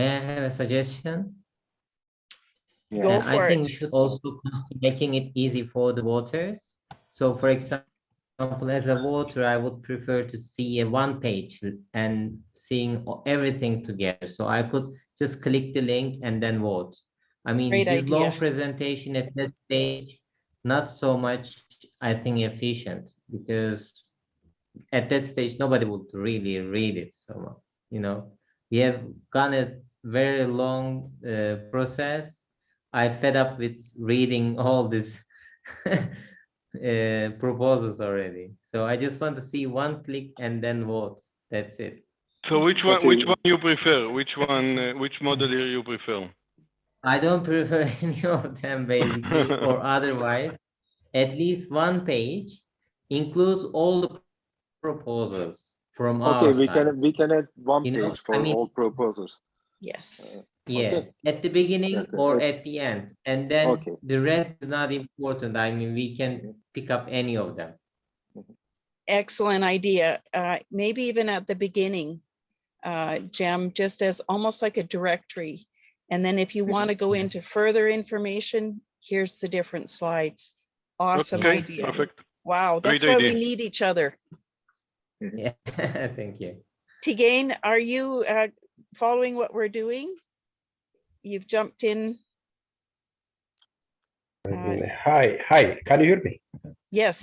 May I have a suggestion? Yeah. Go I for think it. we should also consider making it easy for the voters. So for example, as a voter, I would prefer to see a one page and seeing everything together. So I could just click the link and then vote. I mean, Great this idea. long presentation at that stage, not so much, I think, efficient, because at that stage, nobody would really read it. So, we have gone a very long process. I fed up with reading all these proposals already. So I just want to see one click and then vote. That's it. So which one? Okay. Which one you prefer? Which one? Which model here you prefer? I don't prefer any of them basically, or otherwise. At least one page includes all the proposals from our Okay, side. we can add one You know, page for I mean, all proposals. Yes. yeah, Okay. at the beginning Okay. or at the end, and then Okay. the rest is not important. I mean, we can pick up any of them. Excellent idea. Maybe even at the beginning, Jem, just as almost like a directory. And then if you want to go into further information, here's the different slides. Awesome Okay, idea. perfect. Wow, that's Great why we idea. need each other. Yeah, thank you. Tigane, are you following what we're doing? You've jumped in. Hi, can you hear me? Yes.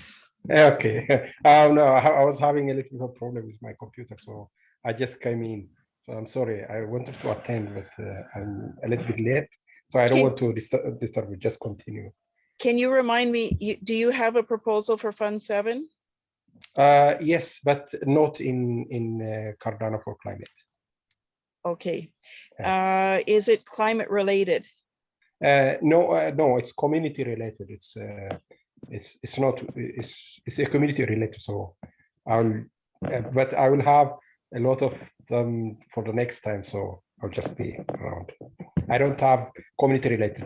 Okay. No, I was having a little bit of problem with my computer, so I just came in. So I'm sorry. I wanted to attend, but I'm a little bit late, so I don't want to disturb you. Just continue. Can you remind me, do you have a proposal for Fund 7? Yes, but not in Cardano4Climate. Okay. Is it climate related? No, it's community related. It's not. It's a community related. So but I will have a lot of them for the next time. So I'll just be around. I don't have community related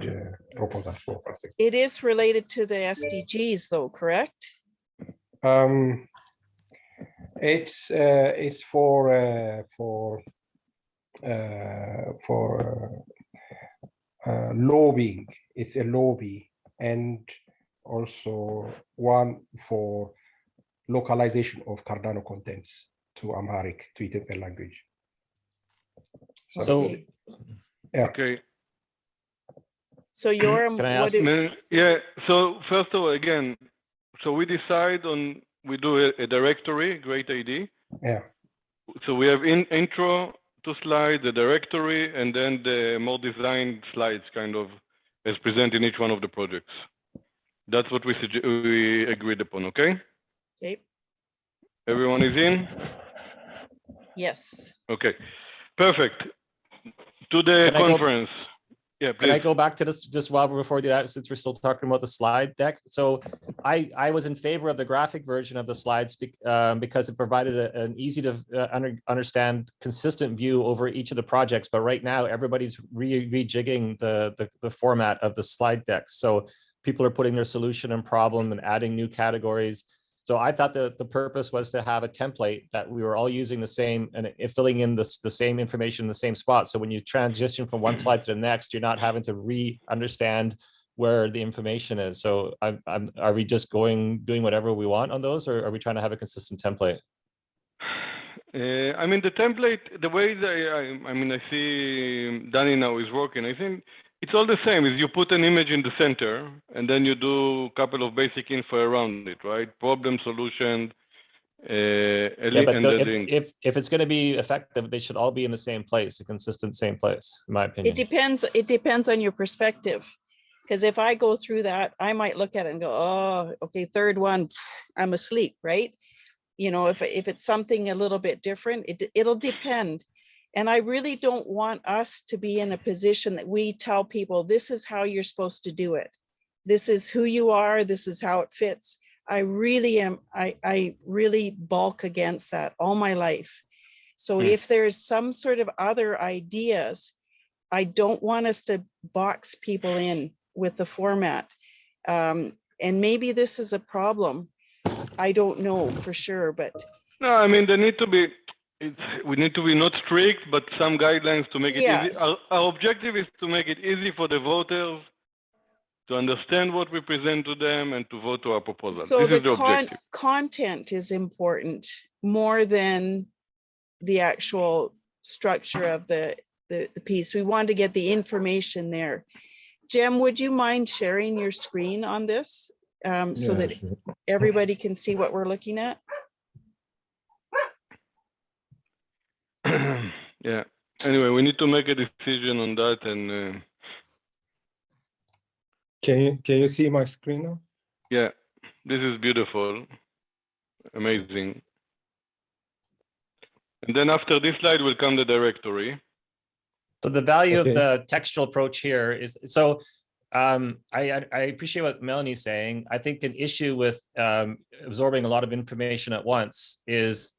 proposals for project. It is related to the SDGs though, correct? It's for lobbying. It's a lobby, and also one for localization of Cardano contents to Amharic, to Ethiopian language. So yeah. Okay. So Yoram, Can I what ask- Yeah. So first of all, again, so we decide on, we do a directory, great idea. Yeah. So we have intro to slide, the directory, and then the more designed slides kind of as presented in each one of the projects. That's what we agreed upon, okay? Okay. Everyone is in? Yes. Okay, perfect. To the Can I go- conference. Yeah, Can I please. go back to this just while before that, since we're still talking about the slide deck? So I was in favor of the graphic version of the slides because it provided an easy to understand consistent view over each of the projects. But right now, everybody's rejigging the format of the slide decks. So people are putting their solution and problem and adding new categories. So I thought the purpose was to have a template that we were all using the same and filling in the same information in the same spot. So when you transition from one slide to the next, you're not having to re-understand where the information is. So are we just doing whatever we want on those, or are we trying to have a consistent template? I mean, the template, the way that I see Danny now is working, I think it's all the same. Is you put an image in the center and then you do a couple of basic info around it, right? Problem, solution, Yeah, but if it's going to be effective, they should all be in the same place, a consistent same place, in my opinion. It depends on your perspective. Because if I go through that, I might look at it and go, oh, okay, third one, I'm asleep, right? You know, if it's something a little bit different, it'll depend. And I really don't want us to be in a position that we tell people, this is how you're supposed to do it. This is who you are. This is how it fits. I really bulk against that all my life. So if there's some sort of other ideas, I don't want us to box people in with the format. And maybe this is a problem. I don't know for sure, but. No, I mean, they need to be, we need to be not strict, but some guidelines to make it easy. Yes. Our objective is to make it easy for the voters to understand what we present to them and to vote to our proposal. So This is the the objective. content is important more than the actual structure of the piece. We want to get the information there. Jem, would you mind sharing your screen on this so that sure. everybody can see what we're looking at? Yeah. Anyway, we need to make a decision on that, and Can you see my screen now? yeah, this is beautiful, amazing. And then after this slide will come the directory. So the value Okay. of the textual approach here is, so I appreciate what Melanie's saying. I think an issue with absorbing a lot of information at once is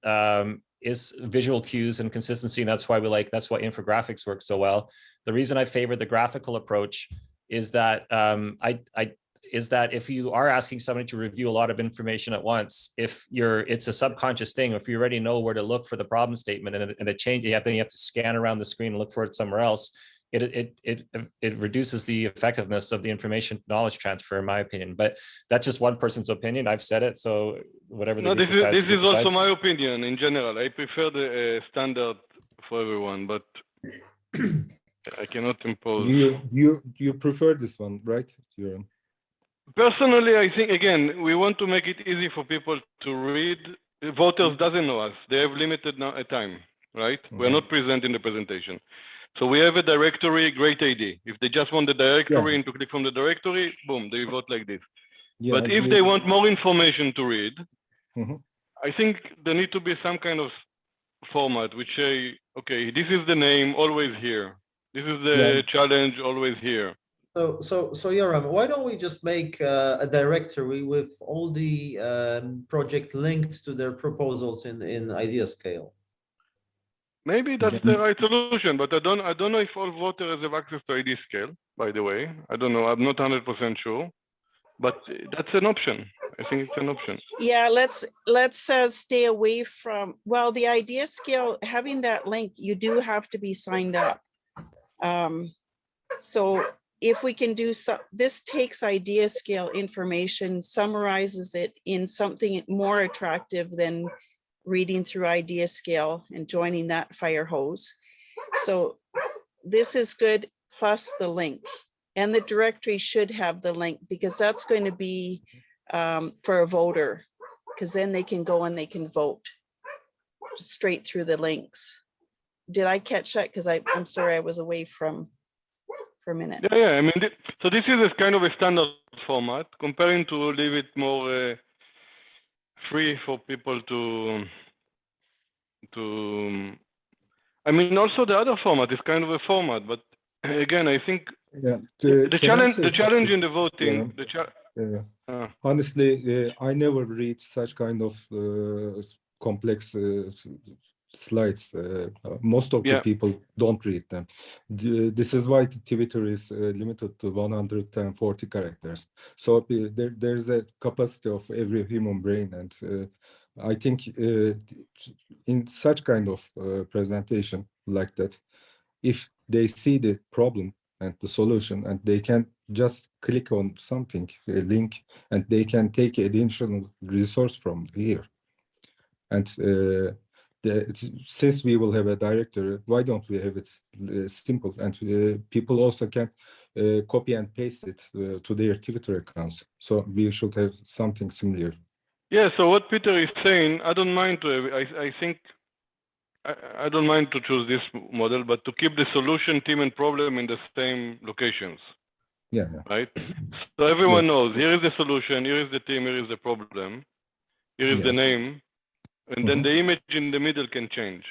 visual cues and consistency. And that's why that's why infographics work so well. The reason I favor the graphical approach is that is that if you are asking somebody to review a lot of information at once, it's a subconscious thing. If you already know where to look for the problem statement and a change, then you have to scan around the screen and look for it somewhere else. It reduces the effectiveness of the information knowledge transfer, in my opinion. But that's just one person's opinion. I've said it, so whatever. No, this is also my opinion in general. I prefer the standard for everyone, but I cannot impose. You prefer this one, right, Joran? Personally, I think, again, we want to make it easy for people to read. Voters doesn't know us. They have limited time, right? We're not present in the presentation. So we have a directory, great idea. If they just want the directory and to click from the directory, boom, they vote like this. Yeah, but if they want more information to read, I think there need to be some kind of format which say, okay, this is the name, always here. This is the challenge, always here. So Yoram, why don't we just make a directory with all the project linked to their proposals in idea scale? Maybe that's the right solution, but I don't know if all voters have access to ID scale, by the way. I don't know. I'm not 100% sure, but that's an option. I think it's an option. Yeah, let's stay away from, well, the idea scale, having that link, you do have to be signed up. So if we can do so, this takes idea scale information, summarizes it in something more attractive than reading through idea scale and joining that fire hose. So this is good, plus the link. And the directory should have the link, because that's going to be for a voter, because then they can go and they can vote straight through the links. Did I catch that? Because I'm sorry, I was away for a minute. Yeah. I mean, so this is a kind of a standard format, comparing to leave it more free for people to. I mean, also the other format is kind of a format, but again, I think the challenge in the voting. Honestly, I never read such kind of complex slides. Most of the people don't read them. This is why the Twitter is limited to 140 characters. So there's a capacity of every human brain, and I think in such kind of presentation like that, if they see the problem and the solution, and they can just click on something, a link, and they can take additional resource from here. And since we will have a directory, why don't we have it simple? And people also can copy and paste it to their Twitter accounts. So we should have something similar. Yeah, so what Peter is saying, I don't mind to have, I think, I don't mind to choose this model, but to keep the solution, team, and problem in the same locations. Yeah. Right? So everyone knows, here is the solution, here is the team, here is the problem, here is the name, and then the image in the middle can change.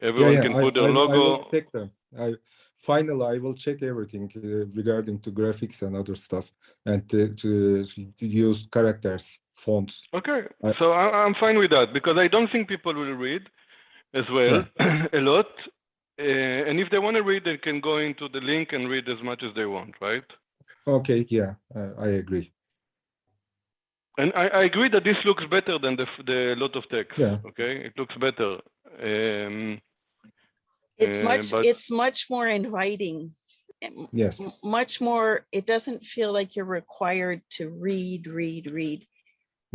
Everyone can put their logo. I will check them. Finally, I will check everything regarding to graphics and other stuff, and to use characters, fonts. Okay, so I'm fine with that, because I don't think people will read as well a lot. And if they want to read, they can go into the link and read as much as they want, right? Okay, yeah, I agree. And I agree that this looks better than the lot of text. Yeah. Okay, it looks better. But It's much more inviting. Yes. Much more, it doesn't feel like you're required to read.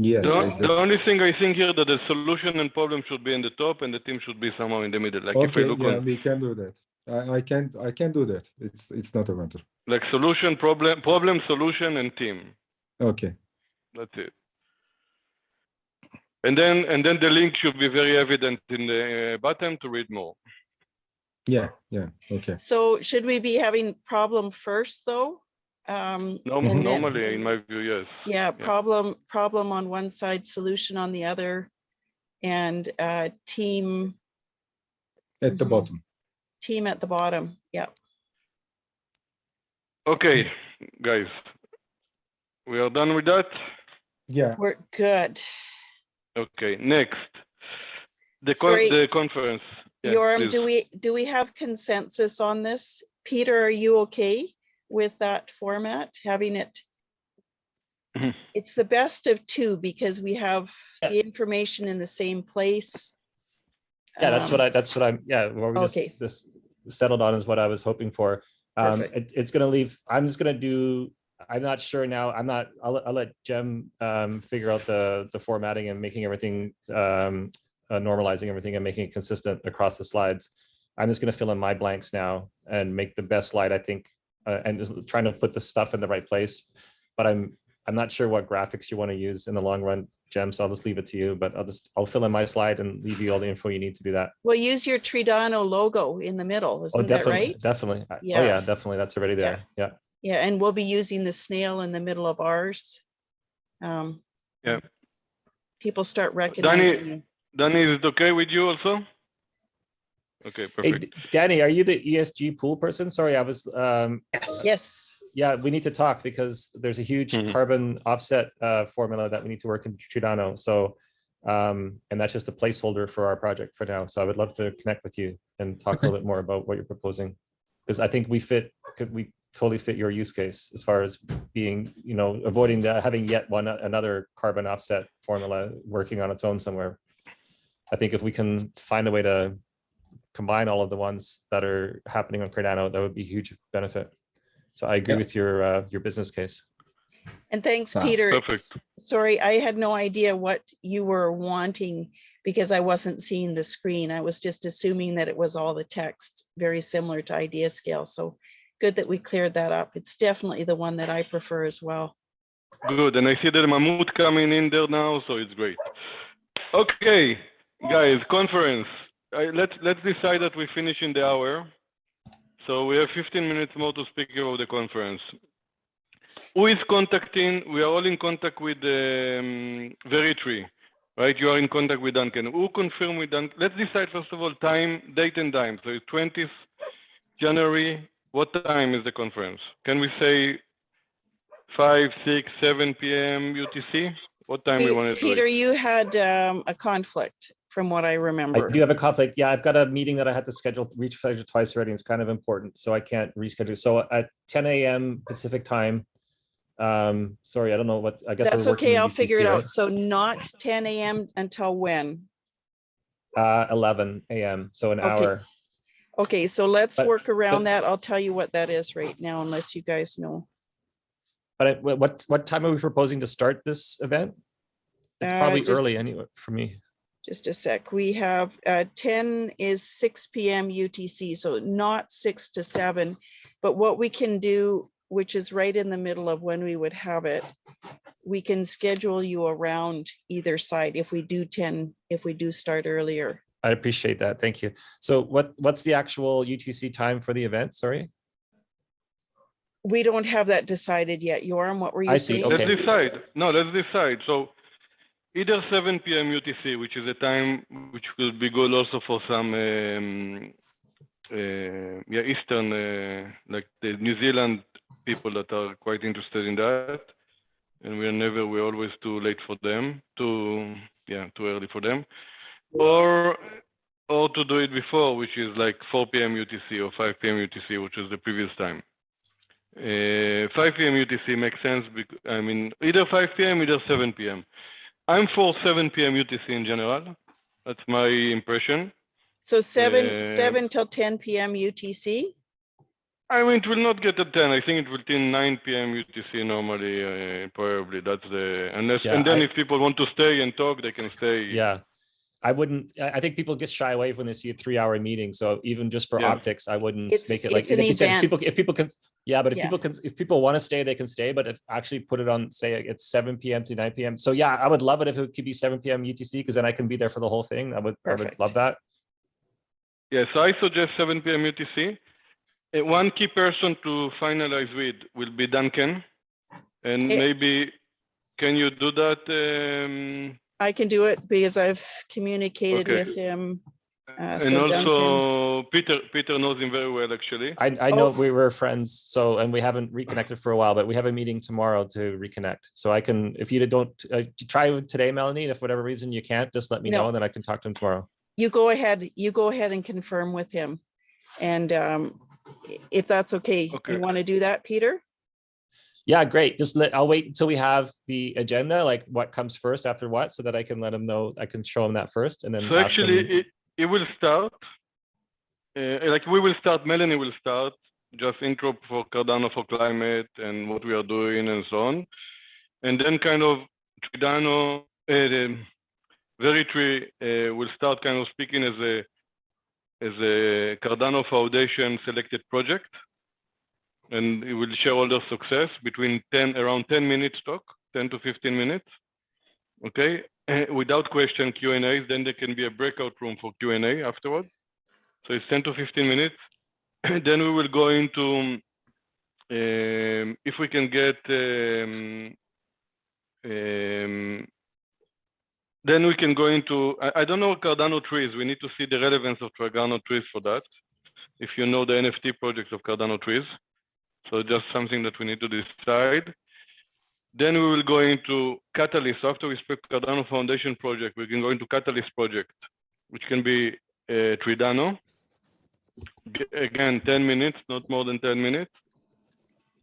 Yes. the Exactly. only thing I think here that the solution and problem should be in the top and the team should be somehow in the middle. Like if I Okay. look Yeah, on we can do that. I can do that. It's not a matter. like solution, problem, solution, and team. Okay. That's it. And then the link should be very evident in the bottom to read more. Yeah. Yeah. Okay. So should we be having problem first though? And then- Normally, in my view, yes. Yeah, problem on one side, solution on the other, and team At the Mhm. bottom. team at the bottom. Yeah. Okay, guys, we are done with that. Yeah. We're good. Okay, next, Sorry. the conference. Yeah, Yoram, please. do we have consensus on this? Peter, are you okay with that format, having it? Mhm. It's the best of two because we have Yeah. the information in the same place. Yeah, that's what I'm, yeah, what we Okay. just settled on is what I was hoping for. Perfect. It's gonna leave, I'm just gonna do, I'm not sure now, I'll let Jem figure out the formatting and making everything, normalizing everything and making it consistent across the slides. I'm just gonna fill in my blanks now and make the best slide, I think, and just trying to put the stuff in the right place. But I'm not sure what graphics you want to use in the long run, Jem, so I'll just leave it to you, but I'll fill in my slide and leave you all the info you need to do that. Well, use your Cardano logo in the middle, Oh, isn't that definitely, right? definitely. Oh Yeah. yeah, definitely. That's already there. Yeah. Yeah, and we'll be using the snail in the middle of ours. Yeah. People start recognizing you. Danny, is it okay with you also? Okay, Hey, perfect. Danny, are you the ESG pool person? Sorry, I was, Yes. yeah, we need to talk because there's a huge Mhm. carbon offset formula that we need to work in Cardano. So, and that's just a placeholder for our project for now. So I would love to connect with you and talk a little bit more about what you're proposing. Because I think we totally fit your use case as far as being, avoiding having yet another carbon offset formula working on its own somewhere. I think if we can find a way to combine all of the ones that are happening on Cardano, that would be a huge benefit. So I agree with your business case. And thanks, Wow. Peter. Perfect. Sorry, I had no idea what you were wanting because I wasn't seeing the screen. I was just assuming that it was all the text, very similar to Idea Scale. So good that we cleared that up. It's definitely the one that I prefer as well. Good, and I see that Mahmoud coming in there now, so it's great. Okay, guys, conference. Let's decide that we finish in the hour. So we have 15 minutes more to speak about the conference. Who is contacting? We are all in contact with Veritree, right? You are in contact with Duncan. Who confirm with Duncan? Let's decide first of all date and time. So it's 20th January. What time is the conference? Can we say 5, 6, 7 p.m. UTC? What time we want to do Peter, it? you had a conflict from what I remember. I do have a conflict. Yeah, I've got a meeting that I had to reschedule twice already. It's kind of important, so I can't reschedule. So at 10 a.m. Pacific time. Sorry, I don't know what. I guess That's we're working okay. in I'll UTC, figure it right? out. So not 10 a.m. until when? 11 a.m. So an Okay. hour. Okay, so let's But- work around but- that. I'll tell you what that is right now, unless you guys know. But what time are we proposing to start this event? It's probably Just- early anyway for me. Just a sec. We have 10 is 6 p.m. UTC, so not 6 to 7. But what we can do, which is right in the middle of when we would have it, we can schedule you around either side if we do start earlier. I appreciate that. Thank you. So what's the actual UTC time for the event? Sorry. We don't have that decided yet. Yoram, what were you I see. saying? Okay. Let's decide. No, let's decide. So either 7 p.m. UTC, which is a time which will be good also for some Eastern, like the New Zealand people that are quite interested in that. And we're always too late for them, too early for them. Or to do it before, which is like 4 p.m. UTC or 5 p.m. UTC, which was the previous time. 5 p.m. UTC makes sense. I mean, either 5 p.m., either 7 p.m. I'm for 7 p.m. UTC in general. That's my impression. So 7 till 10 p.m. UTC. I mean, it will not get at 10. I think it will be 9 p.m. UTC normally, probably. That's the, unless, Yeah, and then if people want to stay and talk, they can stay. Yeah. I wouldn't, I think people get shy away when they see a 3-hour meeting. So even just for Yeah. optics, I wouldn't It's- make it it's like, an if you said, event. if people can, yeah, but if Yeah. people can, if people want to stay, they can stay, but if actually put it on, say it's 7 p.m. to 9 p.m. So yeah, I would love it if it could be 7 p.m. UTC, because then I can be there for the whole thing. I would Perfect. love that. Yeah, so I suggest 7 p.m. UTC. One key person to finalize with will be Duncan. And Eh. maybe, can you do that? I can do it because I've communicated Okay. with him. And So also, Peter knows him very well, actually. I know we were friends, so, and we haven't reconnected for a while, but we have a meeting tomorrow to reconnect. So I can, if you don't, try today, Melanie, and if for whatever reason you can't, just let me know, and then I can talk to him tomorrow. You go ahead and confirm with him. And if that's okay, Okay. you want to do that, Peter? Yeah, great. I'll wait until we have the agenda, like what comes first after what, so that I can let him know, I can show him that first, and then So ask him. actually, it will start, like we will start, Melanie will start, just intro for Cardano4Climate and what we are doing and so on. And then kind of Cardano, Veritree will start kind of speaking as a Cardano Foundation selected project. And it will share all their success between around 10 minutes talk, 10 to 15 minutes. Okay, without question Q&As, then there can be a breakout room for Q&A afterwards. So it's 10 to 15 minutes. Then we will go into, if we can get, then we can go into, I don't know Cardano trees. We need to see the relevance of Cardano trees for that. If you know the NFT projects of Cardano trees. So just something that we need to decide. Then we will go into Catalyst. After we speak Cardano Foundation project, we can go into Catalyst project, which can be Tridano. Again, 10 minutes, not more than 10 minutes.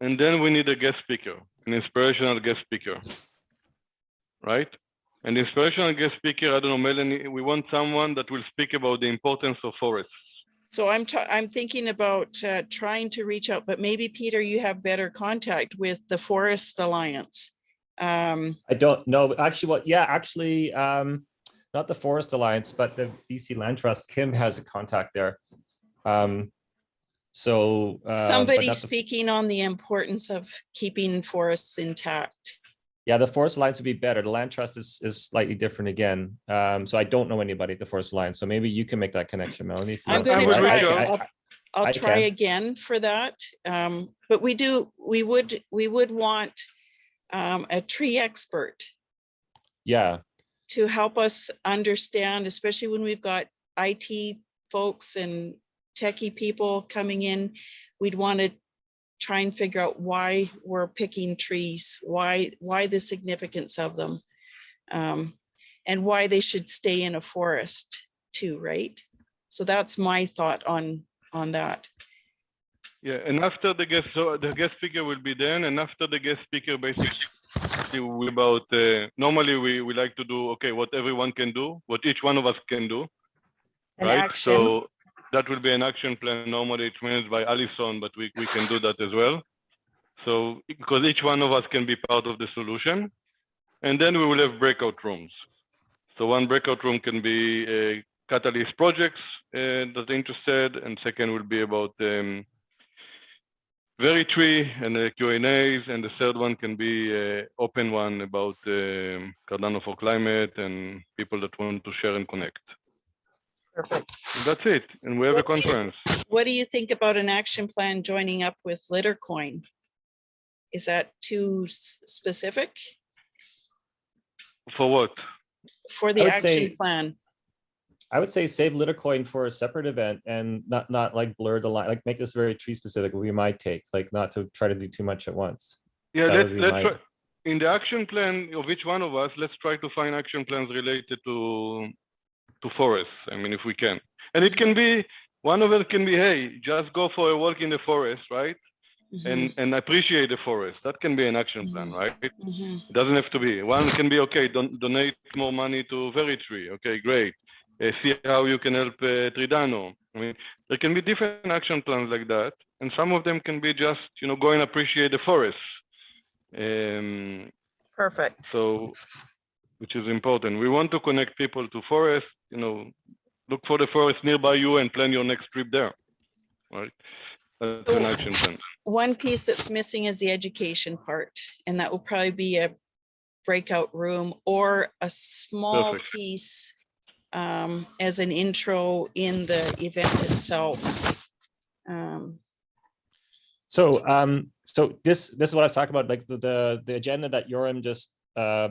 And then we need a guest speaker, an inspirational guest speaker, right? An inspirational guest speaker, I don't know, Melanie, we want someone that will speak about the importance of forests. So I'm thinking about trying to reach out, but maybe Peter, you have better contact with the Forest Alliance. I don't know, actually, not the Forest Alliance, but the BC Land Trust. Kim has a contact there. Somebody speaking on the importance of keeping forests intact. Yeah, the Forest Alliance would be better. The Land Trust is slightly different again. So I don't know anybody at the Forest Alliance. So maybe you can make that connection, Melanie. I'm going to try. I'll try can. again for that. But we would want a tree expert. Yeah. To help us understand, especially when we've got IT folks and techie people coming in, we'd want to try and figure out why we're picking trees, why the significance of them, and why they should stay in a forest too, right? So that's my thought on that. Yeah, and after the guest, so the guest speaker will be then, and after the guest speaker, basically about normally we like to do what everyone can do, what each one of us can do, right? Action. So that will be an action plan. Normally it's managed by Alison, but we can do that as well. So because each one of us can be part of the solution, and then we will have breakout rooms. So one breakout room can be Catalyst projects that are interested, and second will be about Veritree and the Q&As, and the third one can be open one about Cardano4Climate and people that want to share and connect. Perfect. That's it, and we have a conference. What do you think about an action plan joining up with Littercoin? Is that too specific? For what? For the action plan. I would say save Littercoin for a separate event and not like blur the line, like make this very tree specific would be my take, like not to try to do too much at once. Yeah, let's try. In the action plan of each one of us, let's try to find action plans related to forests. I mean, if we can. And it can be, one of it can be, hey, just go for a walk in the forest, right? Mm-hmm. And appreciate the forest. That can be an action plan, right? Mm-hmm. It doesn't have to be. One can be, okay, donate more money to Veritree. Okay, great. see how you can help Tridano. I mean, there can be different action plans like that, and some of them can be just, go and appreciate the forest. Perfect. So, which is important. We want to connect people to forest, look for the forest nearby you and plan your next trip there, right? That's an action plan. One piece that's missing is the education part, and that will probably be a breakout room or a small Perfect. piece as an intro in the event itself. So this is what I was talking about, like the agenda that Yoram just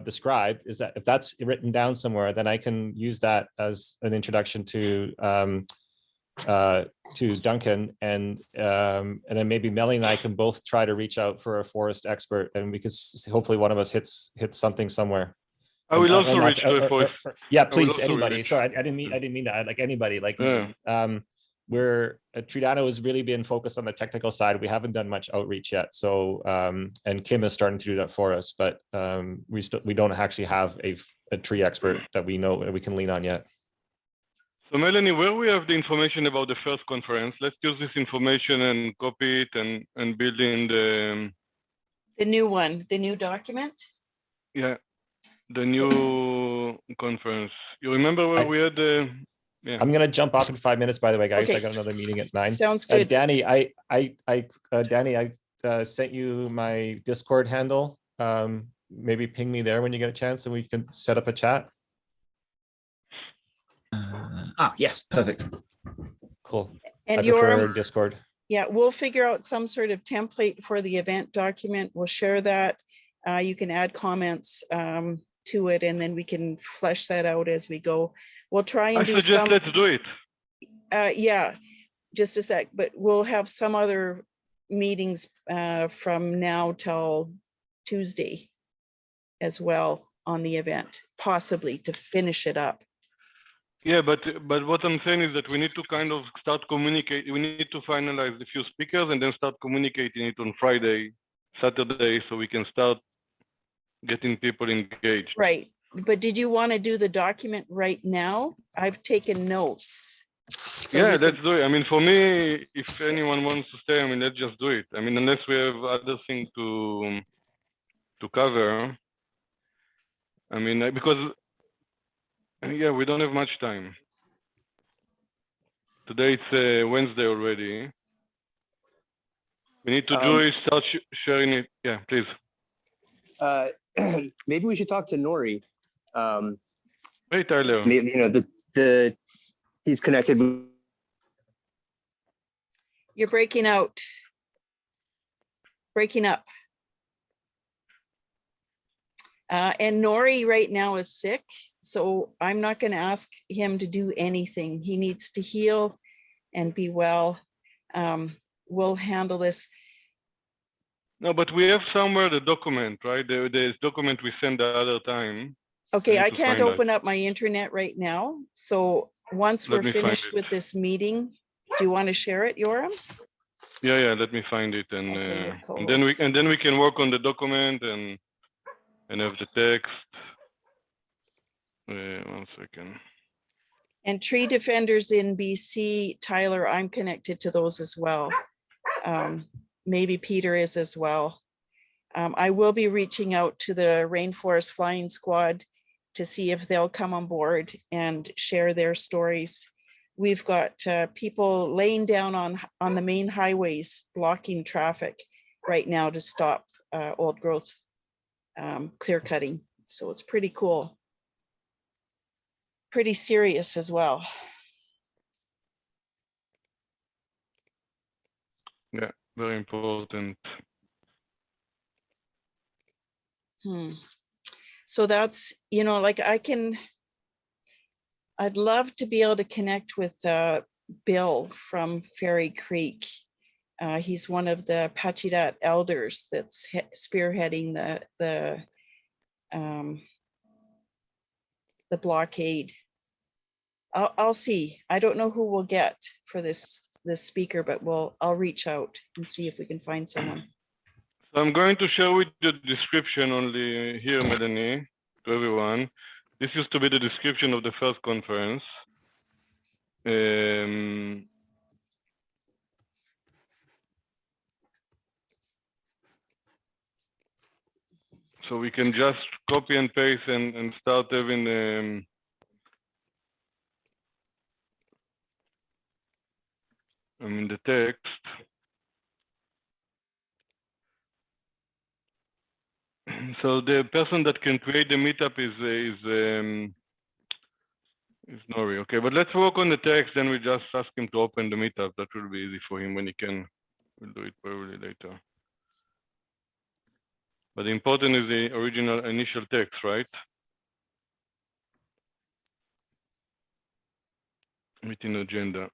described, is that if that's written down somewhere, then I can use that as an introduction to Duncan, and then maybe Melanie and I can both try to reach out for a forest expert, and we can hopefully one of us hits something somewhere. I will also And reach to a forest. yeah, I will please, also anybody. reach. Sorry, I didn't mean that. Like anybody. Like Yeah. we're Tridano has really been focused on the technical side. We haven't done much outreach yet. So and Kim is starting to do that for us, but we don't actually have a tree expert that we know that we can lean on yet. So Melanie, where we have the information about the first conference, let's use this information and copy it and build in The new one, the new document. the new conference. You remember where we had yeah. I'm gonna jump off in 5 minutes, by the way, guys. Okay. I got another meeting at 9. Sounds good. Danny, Danny, I sent you my Discord handle. Maybe ping me there when you get a chance, and we can set up a chat. Yes, perfect. Cool. And I prefer Yoram, Discord. yeah, we'll figure out some sort of template for the event document. We'll share that. You can add comments to it, and then we can flesh that out as we go. We'll try and I do suggest some. let's do it. Yeah, just a sec, but we'll have some other meetings from now till Tuesday as well on the event, possibly to finish it up. Yeah, but what I'm saying is that we need to kind of start communicate. We need to finalize the few speakers and then start communicating it on Friday, Saturday, so we can start getting people engaged. Right, but did you want to do the document right now? I've taken notes. So Yeah, we let's can- do it. I mean, for me, if anyone wants to stay, I mean, let's just do it. I mean, unless we have other things to cover. I mean, because yeah, we don't have much time. Today it's Wednesday already. We need to do is start sharing it. Yeah, please. Maybe we should talk to Nori. Hey, Tyler. Maybe, he's connected. You're breaking out. Breaking up. And Nori right now is sick, so I'm not going to ask him to do anything. He needs to heal and be well. We'll handle this. No, but we have somewhere the document, right? The document we sent the other time. Okay, need I to can't find that. open up my internet right now. So once Let we're me find finished it. with this meeting, do you want to share it, Yoram? Yeah. Let me find it, and Okay, and then we can work on the document and have the text. 1 second. And tree defenders in BC, Tyler, I'm connected to those as well. Maybe Peter is as well. I will be reaching out to the Rainforest Flying Squad to see if they'll come on board and share their stories. We've got people laying down on the main highways, blocking traffic right now to stop old growth clear cutting. So it's pretty cool. Pretty serious as well. Yeah, very important. So that's, like I'd love to be able to connect with Bill from Fairy Creek. He's one of the Pachidat elders that's spearheading the blockade. I'll see. I don't know who we'll get for this speaker, but I'll reach out and see if we can find someone. So I'm going to share with the description only here, Melanie, to everyone. This used to be the description of the first conference. So we can just copy and paste and start having the text. So the person that can create the meetup is Nori. Okay, but let's work on the text. Then we just ask him to open the meetup. That will be easy for him when he can. We'll do it probably later. But the important is the original initial text, right? Meeting agenda.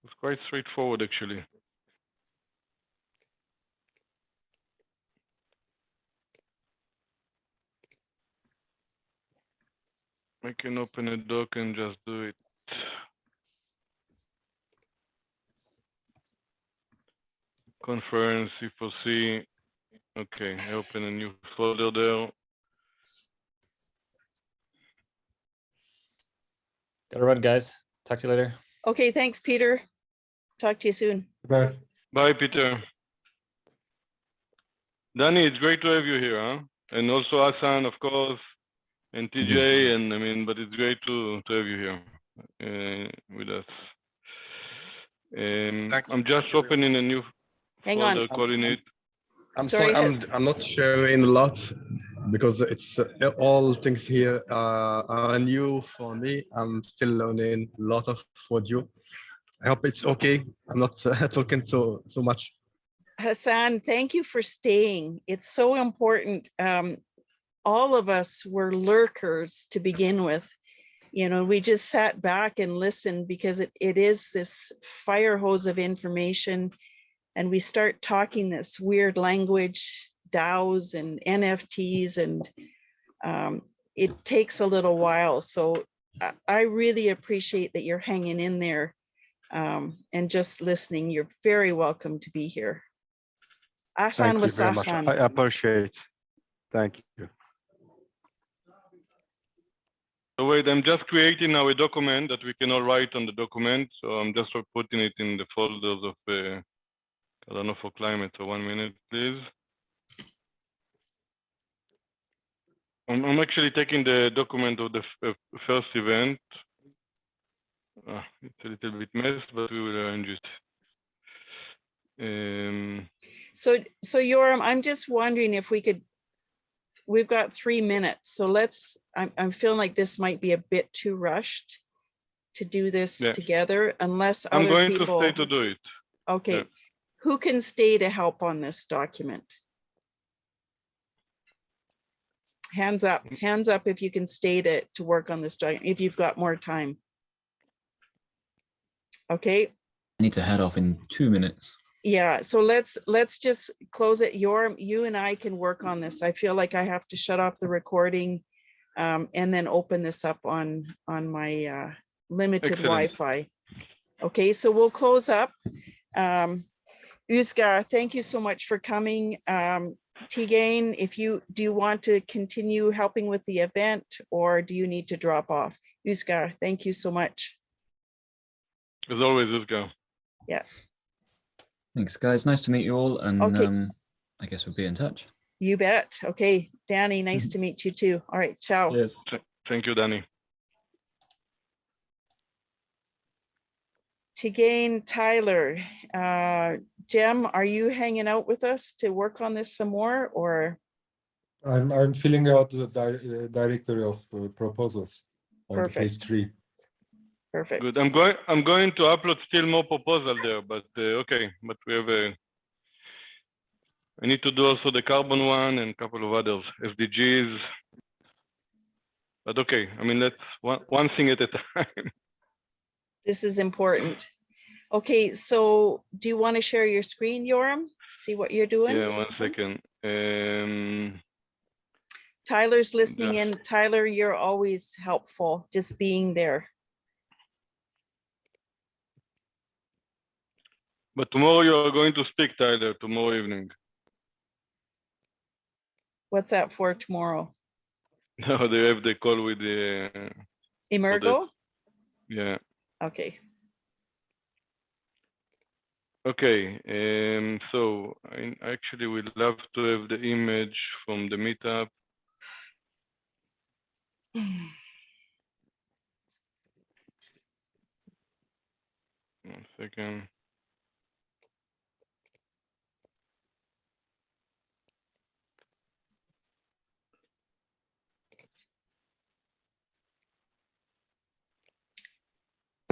It's quite straightforward, actually. I can open a doc and just do it. Conference, C4C. Okay, I open a new folder there. Gotta run, guys. Talk to you later. Okay, thanks, Peter. Talk to you soon. Bye. Bye, Peter. Danny, it's great to have you here, huh? And also Hassan, of course, and TJ, and but it's great to have you here with us. I'm just opening a new Hang folder, on. calling it. I'm Sorry, sorry, I'm not sharing a lot because it's all things here are new for me. I'm still learning a lot of audio. I hope it's okay. I'm not talking so much. Hassan, thank you for staying. It's so important. All of us were lurkers to begin with. You know, we just sat back and listened because it is this fire hose of information, and we start talking this weird language, DAOs and NFTs, and it takes a little while. So I really appreciate that you're hanging in there and just listening. You're very welcome to be here. Thank you very much. I appreciate. Thank you. So wait, I'm just creating now a document that we can all write on the document. So I'm just putting it in the folders of Cardano4Climate. So 1 minute, please. I'm actually taking the document of the first event. It's a little bit messed, but we will arrange it. So Yoram, I'm just wondering if we could, we've got 3 minutes. So I'm feeling like this might be a bit too rushed to do this together unless I'm other going people. to stay to do it. Okay. Yeah. Who can stay to help on this document? Hands up if you can stay to work on this document, if you've got more time. Okay. I need to head off in 2 minutes. Yeah, so let's just close it. You and I can work on this. I feel like I have to shut off the recording and then open this up on my limited Excellent. Wi-Fi. Okay, so we'll close up. Uzgar, thank you so much for coming. Tigain, do you want to continue helping with the event, or do you need to drop off? Uzgar, thank you so much. As always, let's go. Yeah. Thanks, guys. Nice to meet you all. And Okay. I guess we'll be in touch. You bet. Okay, Danny, nice to meet you too. All right, ciao. Yes. Thank you, Danny. Tigain, Tyler, Jem, are you hanging out with us to work on this some more, or? I'm filling out the directory of proposals on Perfect. page 3. Perfect. Good. I'm going to upload still more proposals there, but okay. But we have I need to do also the carbon one and a couple of others, SDGs. But okay, I mean, let's one thing at a time. This is important. Okay, so do you want to share your screen, Yoram? See what you're doing? Yeah, 1 second. Tyler's listening in. Tyler, you're always helpful, just being there. But tomorrow you are going to speak, Tyler, tomorrow evening. What's that for tomorrow? No, they have the call with the Emergo? yeah. Okay. Okay, so I actually would love to have the image from the meetup. 1 second.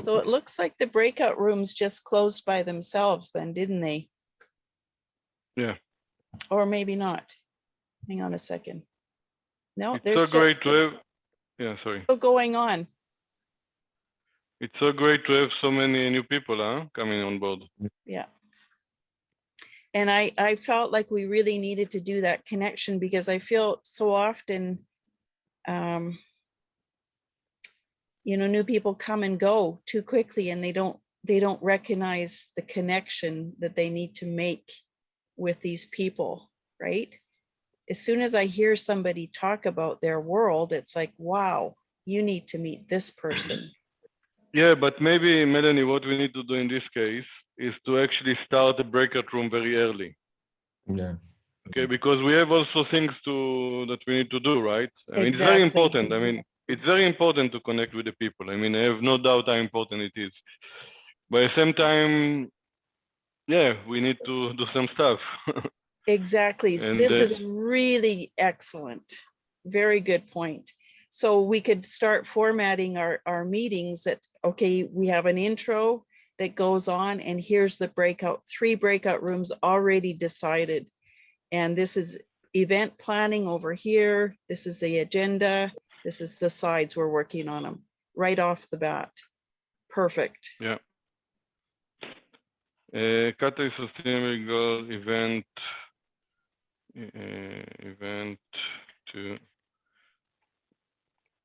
So it looks like the breakout rooms just closed by themselves then, didn't they? Yeah, Or maybe not. Hang on a second. No, it's they're so still, great to have. Yeah, sorry. still going on. It's so great to have so many new people, coming on board. Yeah. And I felt like we really needed to do that connection because I feel so often, new people come and go too quickly and they don't recognize the connection that they need to make with these people, right? As soon as I hear somebody talk about their world, it's like, wow, you need to meet this person. Yeah, but maybe, Melanie, what we need to do in this case is to actually start a breakout room very early. Yeah. Okay, because we have also things that we need to do, right? I mean, it's very Exactly. important. I mean, it's very important to connect with the people. I mean, I have no doubt how important it is. But at the same time, yeah, we need to do some stuff. Exactly. And This is really excellent. Very good point. So we could start formatting our meetings that, okay, we have an intro that goes on and here's the breakout, 3 breakout rooms already decided. And this is event planning over here. This is the agenda. This is the sides we're working on them right off the bat. Perfect. yeah. Catalyst Sustainable Goal event. Event 2.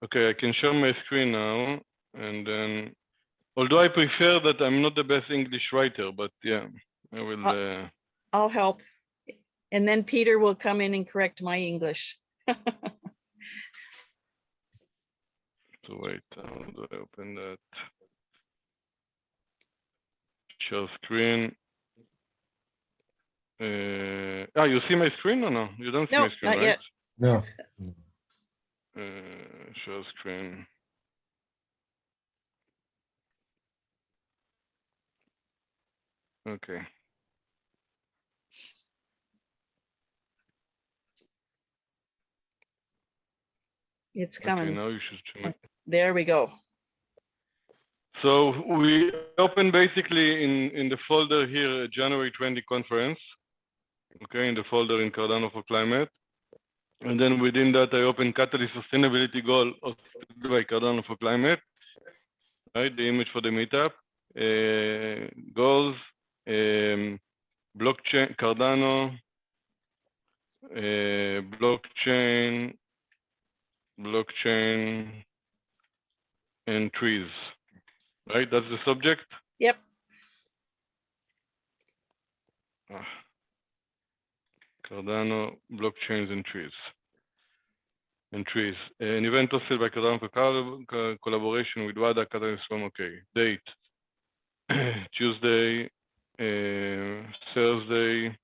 Okay, I can share my screen now, and then, although I prefer that I'm not the best English writer, but yeah, I will. I'll help. And then Peter will come in and correct my English. So wait, how do I open that? Share screen. You see my screen or no? You don't see No, my screen, not right? yet. No. Share screen. Okay. It's Okay, coming. now you should see my. There we go. So we open basically in the folder here, January 20 conference. Okay, in the folder in Cardano4Climate. And then within that, I open Catalyst Sustainability Goal hosted by Cardano4Climate. Right, the image for the meetup. Goals, blockchain, Cardano, blockchain, and trees. Right, that's the subject. Yep. Cardano, blockchains, and trees. An event hosted by Cardano collaboration with WADA, Catalyst from okay. Date, Tuesday, Thursday,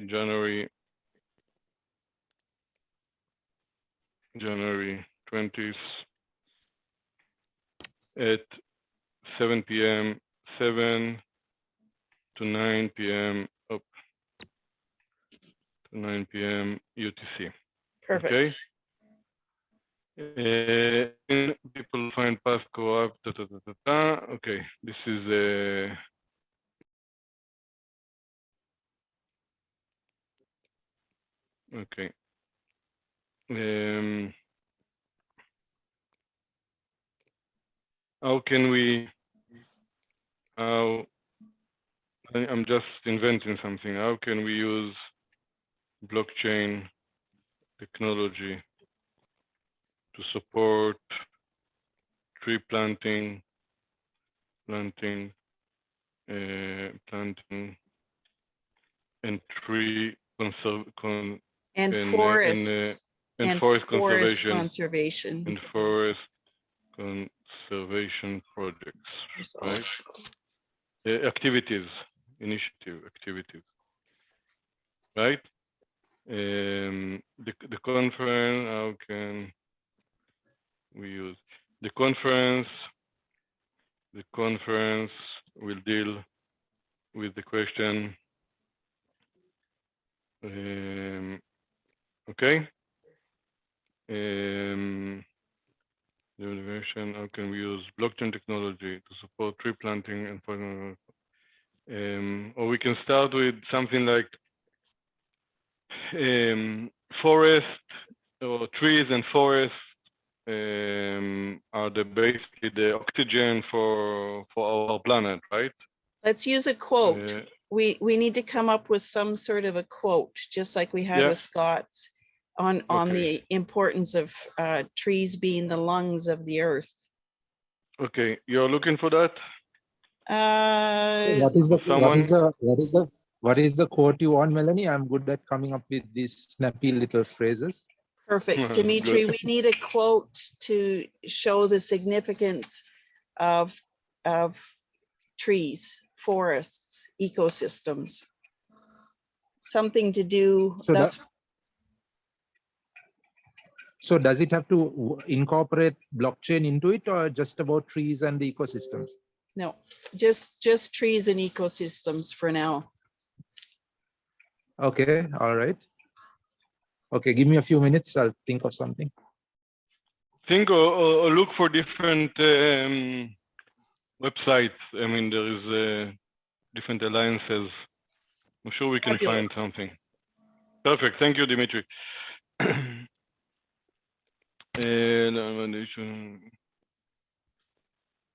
January 20th at 7 p.m., 7 to 9 p.m. up to 9 p.m. UTC. Perfect. Okay. People find past co-op. Okay, this is okay. How can we? I'm just inventing something. How can we use blockchain technology to support tree planting, and tree And forest. And forest forest conservation. conservation. And forest conservation projects, right? Activities, initiative, activities, right? The conference, how can we use the conference? The conference will deal with the question. Okay. The innovation, how can we use blockchain technology to support tree planting and or we can start with something like forest or trees and forests are basically the oxygen for our planet, right? Let's use a quote. We need to come up with some sort of a quote, just like we had with Scott's on the importance of trees being the lungs of the earth. Okay, you're looking for that? So what is the quote you want, Melanie? I'm good at coming up with these snappy little phrases. Perfect. Dimitri, we need a quote to show the significance of trees, forests, ecosystems. Something to do. So does it have to incorporate blockchain into it, or just about trees and the ecosystems? No, just trees and ecosystems for now. Okay, all right. Okay, give me a few minutes. I'll think of something. Think or look for different websites. I mean, there is different alliances. I'm sure we can find something. Perfect. Thank you, Dimitri.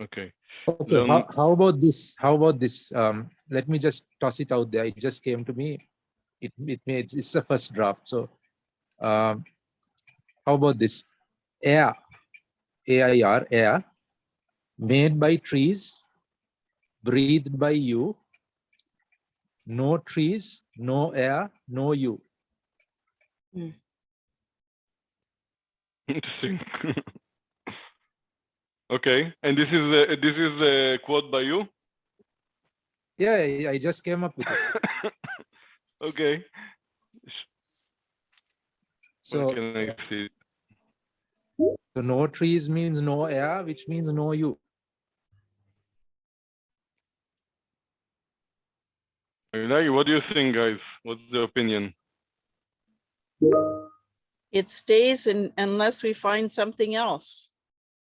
Okay. Okay. How about this? How about this? Let me just toss it out there. It just came to me. It's the first draft. So, how about this? Air, AIR, air, made by trees, breathed by you. No trees, no air, no you. Interesting. Okay, and this is a quote by you? Yeah, I just came up with it. Okay. So, can I see? So no trees means no air, which means no you. What do you think, guys? What's the opinion? It stays unless we find something else.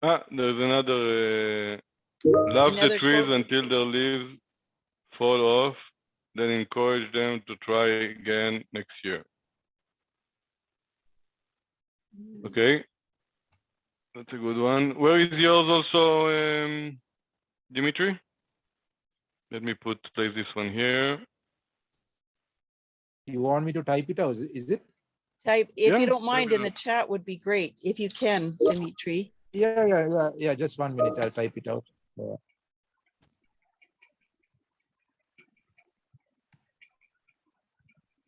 There's another. Love the trees until their leaves fall off, then encourage them to try again next year. Okay, that's a good one. Where is yours also, Dimitri? Let me place this one here. You want me to type it out? Is it? Type, if you don't mind, in the chat would be great if you can, Dimitri. Yeah. Just 1 minute. I'll type it out.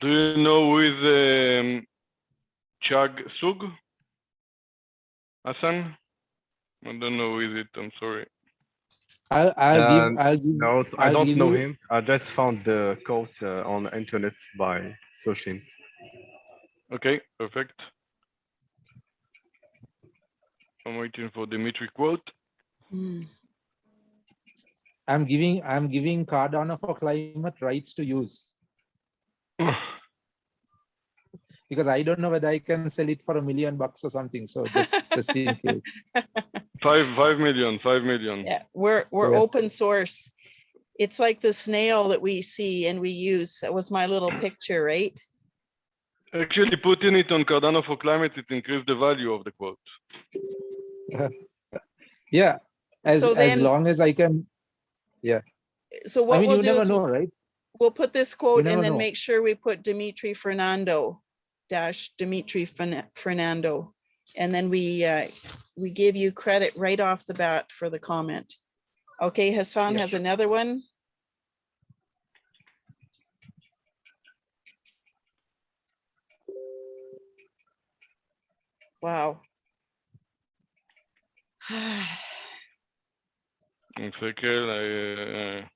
Do you know who is Chag Sug? Hassan? I don't know who is it. I'm sorry. I'll give. No, I don't know him. I just found the quote on the internet by searching. Okay, perfect. I'm waiting for Dimitri quote. I'm giving Cardano4Climate rights to use. Because I don't know whether I can sell it for $1 million or something. So just in case. 5 million. Yeah, we're open source. It's like the snail that we see and we use. That was my little picture, right? Actually, putting it on Cardano4Climate, it increased the value of the quote. Yeah, as long as I can. Yeah. So what we'll do never is know, right? We'll put this quote and then know. make sure we put Dimitri Fernando Fernando, and then we give you credit right off the bat for the comment. Okay, Hassan has another one. Wow. One second.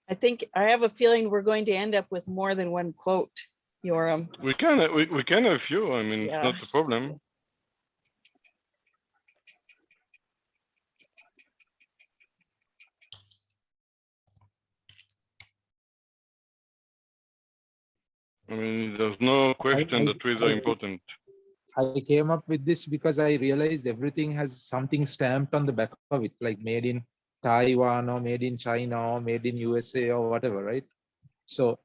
I think I have a feeling we're going to end up with more than one quote, Yoram. We can have a few. I mean, Yeah. it's not a problem. I mean, there's no question that trees are important. I came up with this because I realized everything has something stamped on the back of it, like made in Taiwan or made in China or made in USA or whatever, right? So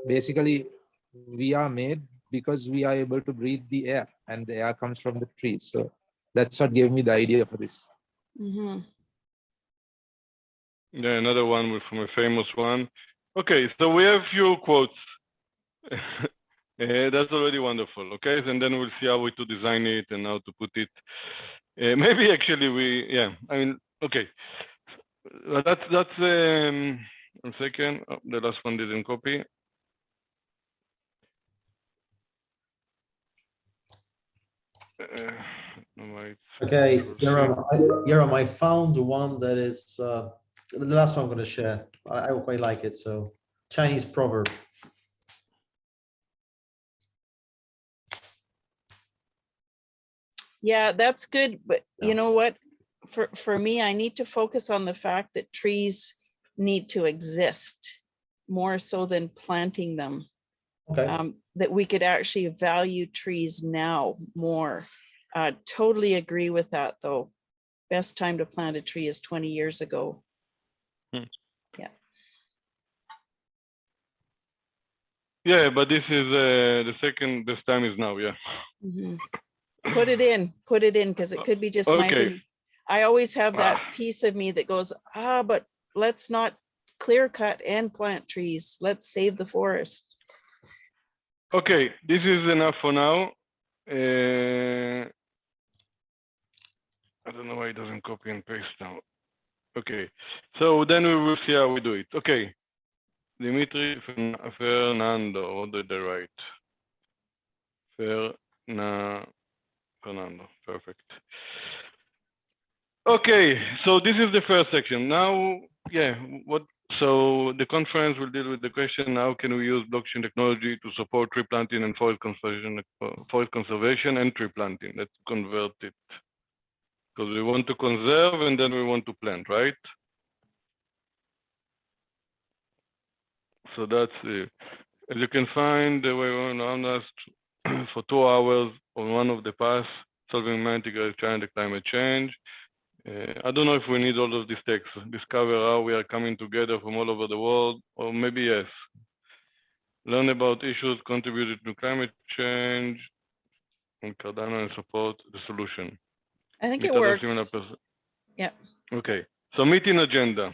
basically, we are made because we are able to breathe the air, and the air comes from the trees. So that's what gave me the idea for this. Mhm. Yeah, another one from a famous one. Okay, so we have few quotes. That's already wonderful. Okay, and then we'll see how to design it and how to put it. Maybe actually I mean, okay. That's 1 second. Oh, the last one didn't copy. Okay, Yoram, I found one that is the last one I'm going to share. I quite like it. So, Chinese proverb. Yeah, that's good. But you know what? For me, I need to focus on the fact that trees need to exist more so than planting them. Okay. That we could actually value trees now more. Totally agree with that, though. Best time to plant a tree is 20 years ago. Yeah. Yeah, but this is the second. This time is now. Yeah. Mhm. Put it in, because it could be just my Okay. opinion. I always have that piece of me that goes, but let's not clear cut and plant trees. Let's save the forest. Okay, this is enough for now. I don't know why it doesn't copy and paste now. Okay, so then we will see how we do it. Okay, Dimitri Fernando, what did I write? Fernando, perfect. Okay, so this is the first section. Now, so the conference will deal with the question, how can we use blockchain technology to support tree planting and forest conservation and tree planting? Let's convert it. Because we want to conserve and then we want to plant, right? So that's it. As you can find, we were on us for 2 hours on one of the paths, solving integrated challenge of climate change. I don't know if we need all of these texts. Discover how we are coming together from all over the world, or maybe yes. Learn about issues contributed to climate change and Cardano and support the solution. I think it Meet other works. similar Yeah. Okay, so meeting agenda.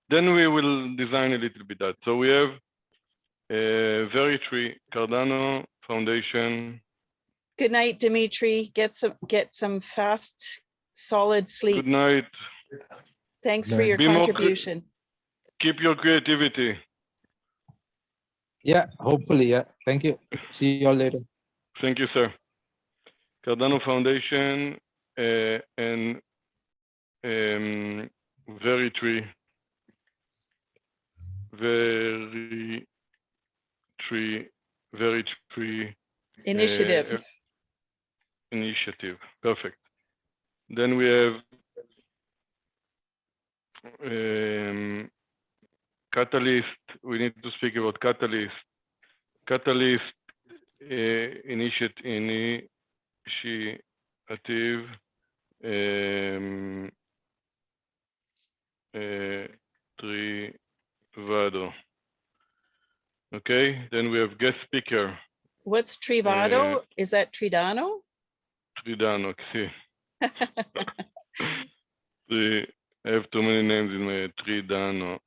Then we will design a little bit that. So we have Veritree, Cardano Foundation. Good night, Dimitri. Get some fast, solid sleep. Good night. Thanks for your Be more contribution. keep your creativity. Yeah, hopefully. Yeah. Thank you. See you all later. Thank you, sir. Cardano Foundation and Veritree. Veritree Initiative. Initiative. Perfect. Then we have Catalyst. We need to speak about Catalyst. Catalyst initiative Trivado. Okay, then we have guest speaker. What's Trivado? Is that Tridano? Tridano, see. I have too many names in my Tridano.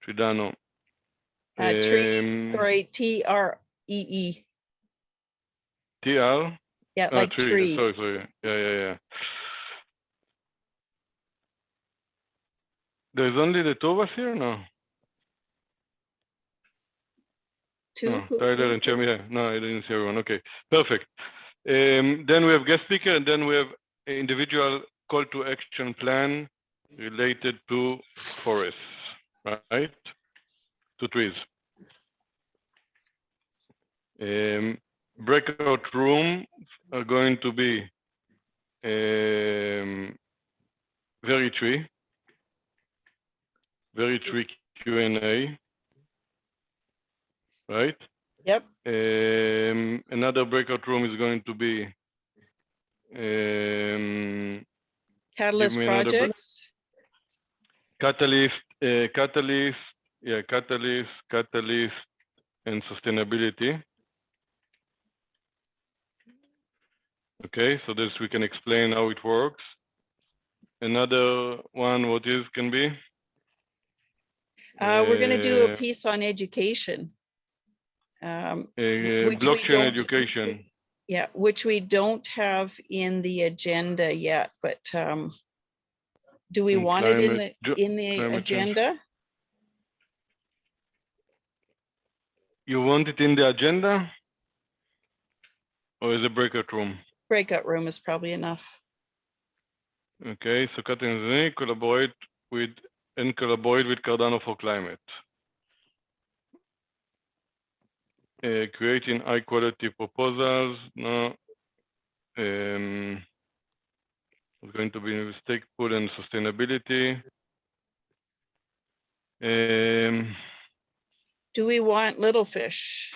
Tridano. Sorry, T-R-E-E. TR? Yeah, like tree. Sorry. Yeah. There's only the two of us here? No. Two? No, Tyler and Chemi. No, I didn't see everyone. Okay, perfect. Then we have guest speaker, and then we have an individual call to action plan related to forests, right? To trees. Breakout room are going to be very tree Q&A, right? Yep. Another breakout room is going to be Catalyst me another projects. catalyst, and sustainability. Okay, so this we can explain how it works. Another one, what is can be? We're going to do a piece on education. Which we Blockchain don't- education. Yeah, which we don't have in the agenda yet, but do we And want it in climate- the climate change. agenda? You want it in the agenda? Or is a breakout room? Breakout room is probably enough. Okay, so collaborate with Cardano4Climate. Creating high quality proposals. No. It's going to be stake pool and sustainability. Do we want little fish?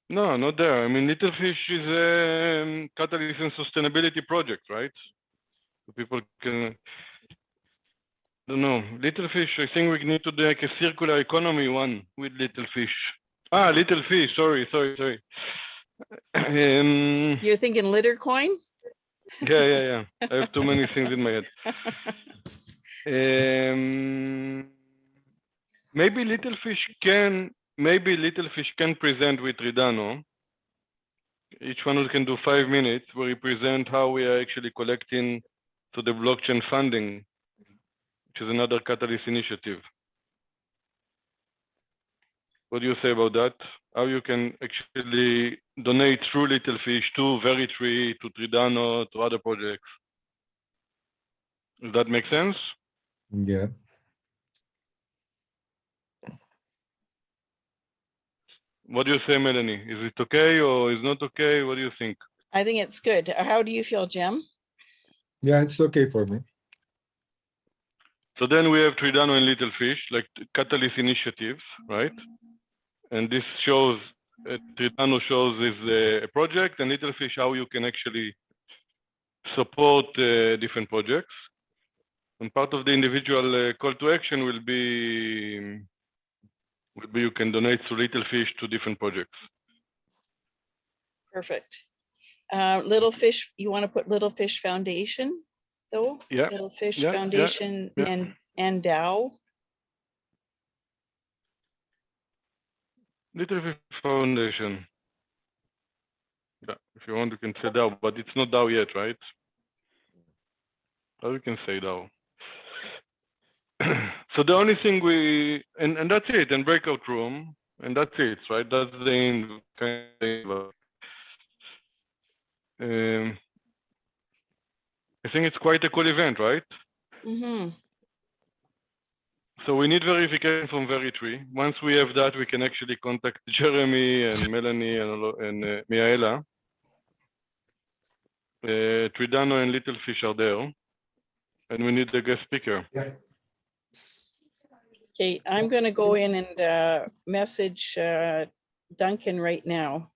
No, not there. I mean, Little Fish is a catalyst and sustainability project, right? So people can, don't know. Little Fish, I think we need to do like a circular economy one with Little Fish. Ah, Little Fish, sorry. You're thinking litter coin? Yeah. I have too many things in my head. Maybe Little Fish can present with Cardano. Each one can do 5 minutes where we present how we are actually collecting to the blockchain funding, which is another catalyst initiative. What do you say about that? How you can actually donate through Little Fish to Veritree, to Cardano, to other projects? Does that make sense? Yeah. What do you say, Melanie? Is it okay or is not okay? What do you think? I think it's good. How do you feel, Jim? Yeah, it's okay for me. So then we have Cardano and Little Fish, like catalyst initiatives, right? And this shows, Cardano shows is a project, and Little Fish how you can actually support different projects. And part of the individual call to action will be you can donate to Little Fish to different projects. Perfect. Little Fish, you want to put Little Fish Foundation, though? Yeah. Little Fish Yeah, Foundation yeah. and DAO. Little Fish Foundation. Yeah, if you want, you can say DAO, but it's not DAO yet, right? Or you can say DAO. So the only thing and that's it, and breakout room, and that's it, right? That's the kind of, I think it's quite a cool event, right? Mm-hmm. So we need verification from Veritree. Once we have that, we can actually contact Jeremy and Melanie and Miaela. Cardano and Little Fish are there, and we need a guest speaker. Yeah. Okay, I'm going to go in and message Duncan right now.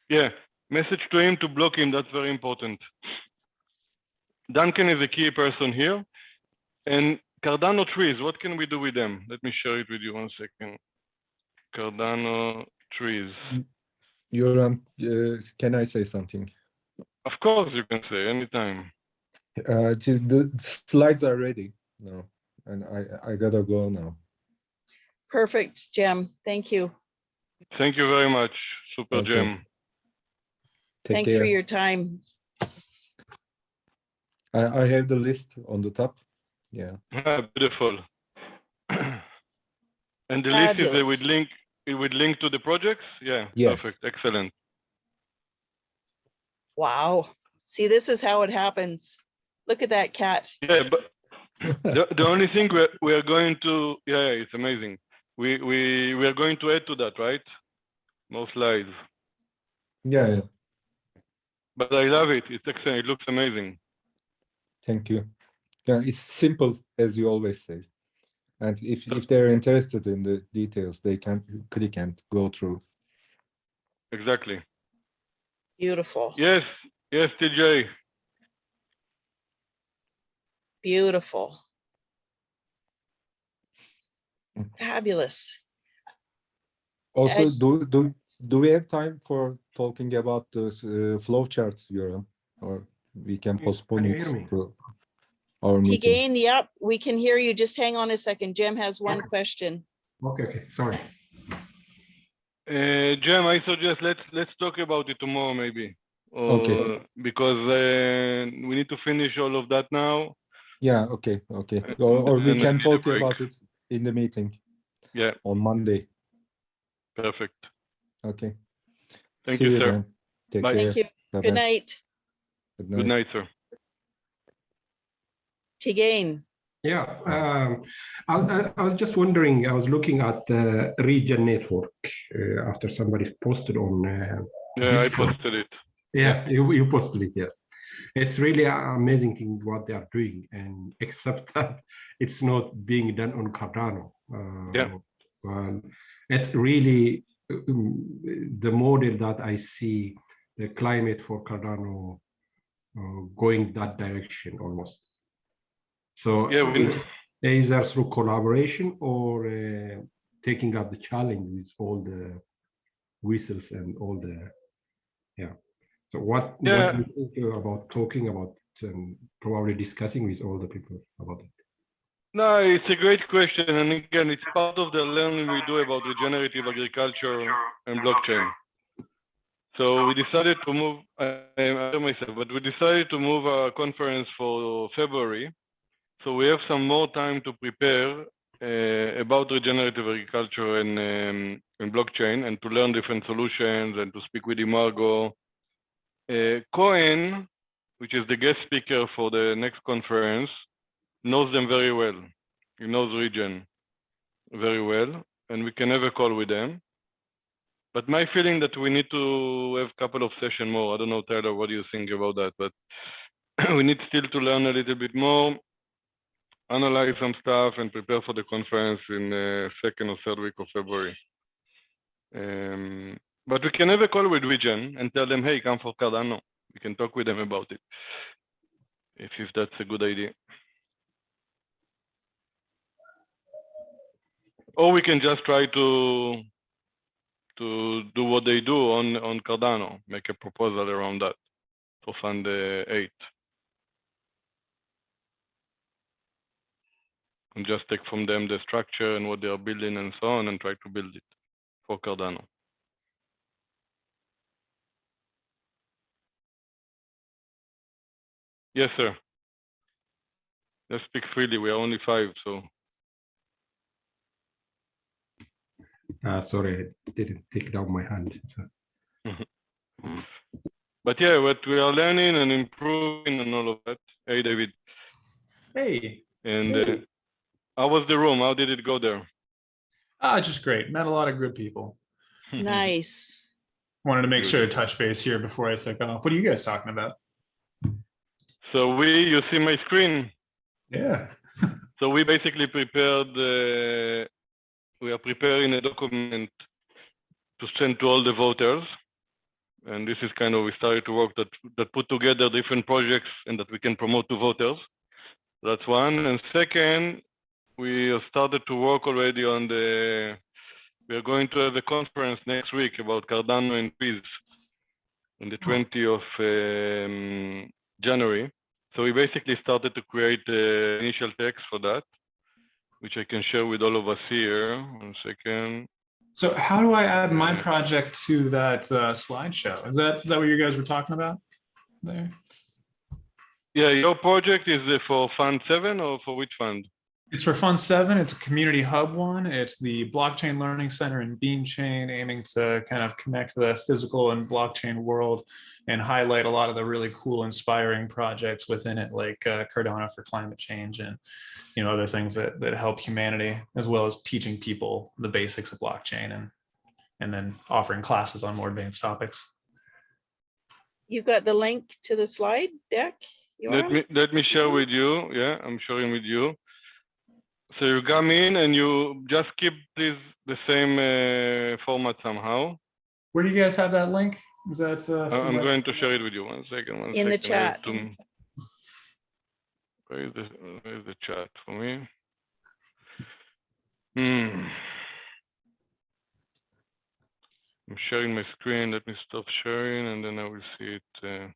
Yeah, message to him to block him. That's very important. Duncan is a key person here. And Cardano trees, what can we do with them? Let me share it with you 1 second. Cardano trees. Yoram, can I say something? Of course, you can say anytime. The slides are ready now, and I gotta go now. Perfect, Jim. Thank you. Thank you very much, Super Okay. Jim. Take Thanks care. for your time. I have the list on the top. Yeah. Beautiful. And the list is Fabulous. with link to the projects? Yeah, Yes. perfect, excellent. Wow. See, this is how it happens. Look at that cat. Yeah, but the only thing we are going to, yeah, it's amazing. We are going to add to that, right? More slides. Yeah, yeah. But I love it. It's excellent. It looks amazing. Thank you. Yeah, it's simple, as you always say. And if they're interested in the details, they can click and go through. Exactly. Beautiful. Yes, yes, TJ. Beautiful. Fabulous. Also, As- do we have time for talking about the flow chart, Yoram? Or we can postpone Can you it hear me? to our meeting? Tigain, yep, we can hear you. Just hang on a second. Jim has one question. Okay, sorry. Jem, I suggest let's talk about it tomorrow maybe. Okay. Because we need to finish all of that now. Yeah, okay. Or we And can need a talk break. about it in the meeting Yeah, on Monday. perfect. Okay. Thank See you, you sir. then. Take Bye. care. Thank you. Bye-bye. Good night. Good Good night. night, sir. Tigain. Yeah, I was just wondering, I was looking at the Regen network after somebody posted on Yeah, I Discord. posted it. Yeah, you posted it, yeah. It's really an amazing thing what they are doing, and except that it's not being done on Cardano. Yeah. It's really the model that I see the climate for Cardano going that direction almost. So Yeah, either through collaboration or taking up the challenge with all the whistles and all the, yeah. So what do you think about talking about probably discussing with all the people about it? No, it's a great question. And again, it's part of the learning we do about regenerative agriculture and blockchain. So we decided to move, but we decided to move our conference for February. So we have some more time to prepare about regenerative agriculture and blockchain, and to learn different solutions and to speak with Imargo. Cohen, which is the guest speaker for the next conference, knows them very well. He knows Regen very well, and we can have a call with them. But my feeling that we need to have a couple of sessions more. I don't know, Tyler, what do you think about that? But we need still to learn a little bit more, analyze some stuff, and prepare for the conference in the second or third week of February. But we can have a call with Regen and tell them, hey, come for Cardano. We can talk with them about it, if that's a good idea. Or we can just try to do what they do on Cardano, make a proposal around that for Fund 8. And just take from them the structure and what they are building and so on, and try to build it for Cardano. Yes, sir. Let's speak freely. We are only 5, so. Sorry, I didn't take down my hand. So. But yeah, what we are learning and improving and all of that. Hey, David. Hey. And how was the room? How did it go there? Just great. Met a lot of good people. Nice. Wanted to make sure to touch base here before I took off. What are you guys talking about? So you see my screen? Yeah. So we basically prepared, we are preparing a document to send to all the voters. And this is kind of, we started to work that put together different projects and that we can promote to voters. That's one. And second, we have started to work already on we are going to have a conference next week about Cardano and peace on the 20th of January. So we basically started to create the initial text for that, which I can share with all of us here. 1 second. So how do I add my project to that slideshow? Is that what you guys were talking about there? Yeah, your project is for Fund 7 or for which fund? It's for Fund 7. It's a community hub one. It's the Blockchain Learning Center in Beanchain, aiming to kind of connect the physical and blockchain world and highlight a lot of the really cool, inspiring projects within it, like Cardano4Climate change and other things that help humanity, as well as teaching people the basics of blockchain and then offering classes on more advanced topics. You got the link to the slide deck? Let me share with you. Yeah, I'm sharing with you. So you come in and you just keep the same format somehow. Where do you guys have that link? Is that? I'm going to share it with you. One second. In the chat. Where is the chat for me? I'm sharing my screen. Let me stop sharing, and then I will see it.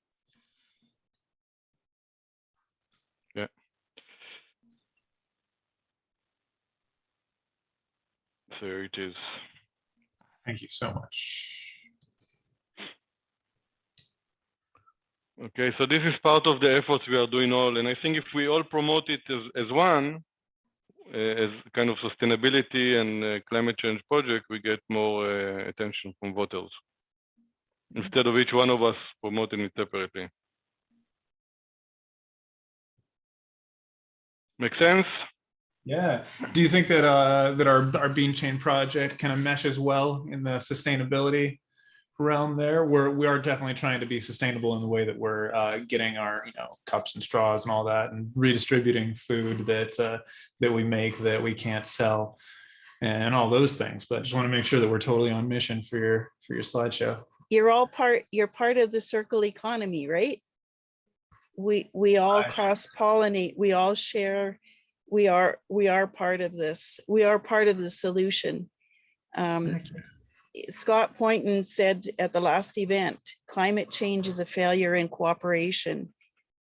Yeah. There it is. Thank you so much. Okay, so this is part of the efforts we are doing all, and I think if we all promote it as one, as kind of sustainability and climate change project, we get more attention from voters, instead of each one of us promoting it separately. Make sense? Yeah. Do you think that that our Bean Chain project kind of meshes well in the sustainability realm there? We are definitely trying to be sustainable in the way that we're getting our cups and straws and all that, and redistributing food that we make that we can't sell, and all those things. But I just want to make sure that we're totally on mission for your slideshow. You're part of the circle economy, right? We all cross-pollinate, we all share, we are part of this. We are part of the solution. Scott Poynton said at the last event, climate change is a failure in cooperation.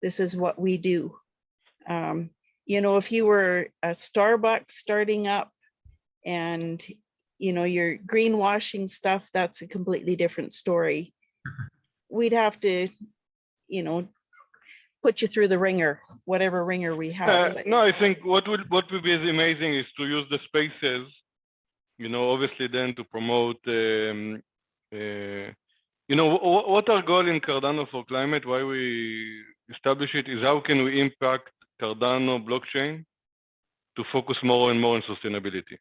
This is what we do. If you were a Starbucks starting up and you're greenwashing stuff, that's a completely different story. We'd have to, put you through the ringer, whatever ringer we have. No, I think what would be amazing is to use the spaces, obviously then to promote, what our goal in Cardano4Climate, why we establish it, is how can we impact Cardano blockchain to focus more and more on sustainability.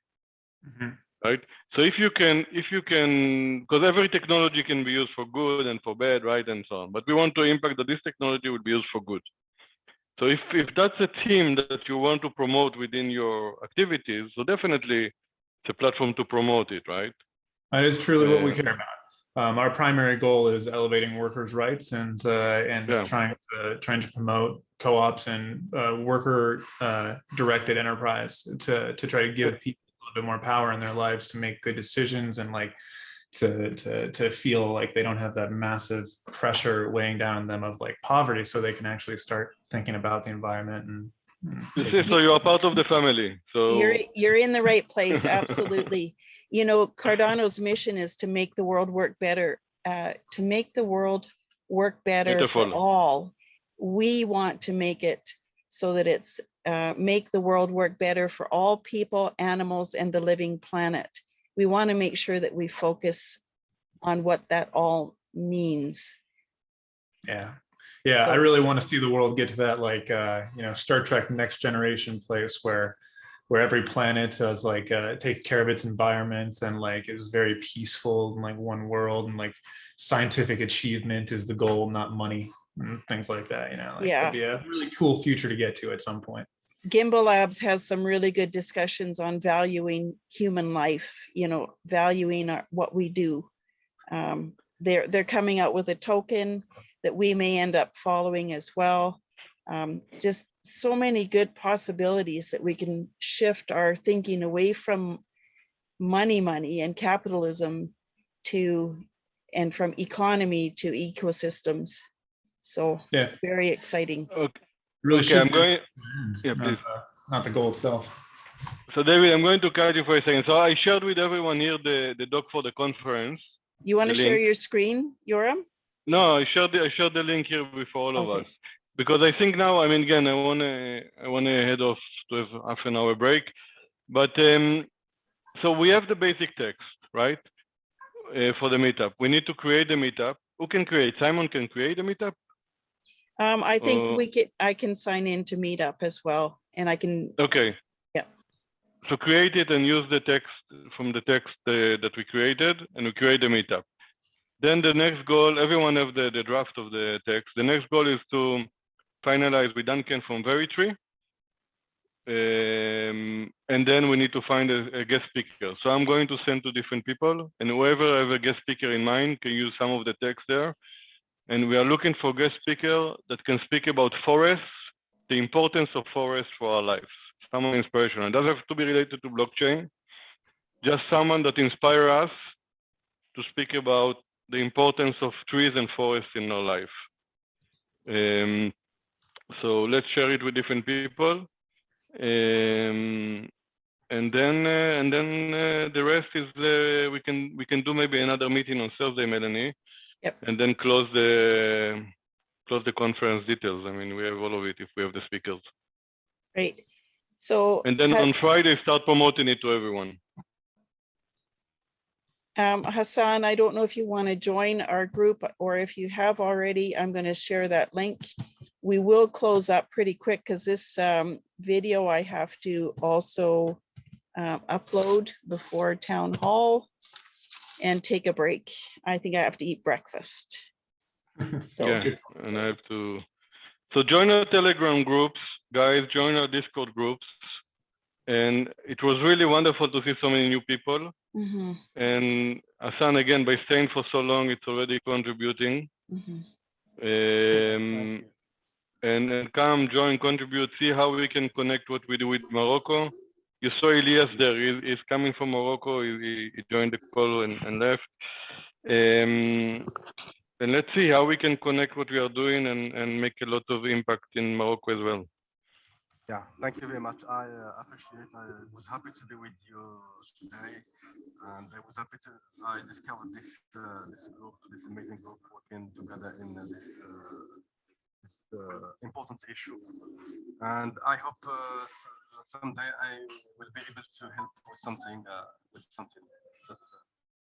Right? So if you can, because every technology can be used for good and for bad, right, and so on. But we want to impact that this technology will be used for good. So if that's a theme that you want to promote within your activities, so definitely it's a platform to promote it, right? That is truly what we care about. Our primary goal is elevating workers' rights and trying to promote co-ops and worker directed enterprise to try to give people a bit more power in their lives to make good decisions, and to feel like they don't have that massive pressure weighing down on them of poverty, so they can actually start thinking about the environment. And so you are part of the family. So you're in the right place. Absolutely. Cardano's mission is to make the world work better, for all. We want to make it so that it's make the world work better for all people, animals, and the living planet. We want to make sure that we focus on what that all means. Yeah. So, I really want to see the world get to that, Star Trek Next Generation place where every planet does take care of its environment and is very peaceful and one world, and scientific achievement is the goal, not money and things like that. It'd be a really cool future to get to at some point. Gimbal Labs has some really good discussions on valuing human life, valuing what we do. They're coming out with a token that we may end up following as well. Just so many good possibilities that we can shift our thinking away from money and capitalism and from economy to ecosystems. So very exciting. Okay. Really I'm going. Yeah, please. Not the goal itself. So David, I'm going to cut you for a second. So I shared with everyone here the doc for the conference. You want to share your screen, Yoram? No, I shared the link here with all of us. because I think now, I mean, again, I wanna head off to have half an hour break, but so we have the basic text, right? For the meetup, we need to create the meetup. Who can create? Simon can create a meetup. I think I can sign in to Meetup as well, and I can. Okay. Yeah. So create it and use the text from the text that we created, and we create the meetup. Then the next goal, everyone have the draft of the text. The next goal is to finalize with Duncan from Verytree. And then we need to find a guest speaker. So I'm going to send to different people, and whoever have a guest speaker in mind can use some of the text there. And we are looking for guest speaker that can speak about forests, the importance of forests for our lives. Someone inspirational. It doesn't have to be related to blockchain. Just someone that inspire us to speak about the importance of trees and forests in our life. So let's share it with different people. And then the rest is we can do maybe another meeting on Thursday, Melanie. Yep. And then close the conference details. I mean, we have all of it if we have the speakers. Great. So. And then on Friday, start promoting it to everyone. Hassan, I don't know if you want to join our group, or if you have already, I'm going to share that link. We will close up pretty quick because this video I have to also upload before town hall and take a break. I think I have to eat breakfast. So. Yeah, and I have to. So join our Telegram groups, guys. Join our Discord groups. And it was really wonderful to see so many new people. Mm-hmm. And Hassan, again, by staying for so long, it's already contributing. Mm-hmm. And come, join, contribute, see how we can connect what we do with Morocco. You saw Elias there, he's coming from Morocco, he joined the call and left. And let's see how we can connect what we are doing and make a lot of impact in Morocco as well. Yeah, thank you very much. I appreciate. I was happy to be with you today, and I was happy I discovered this group, this amazing group working together in this important issue. And I hope someday I will be able to help with something.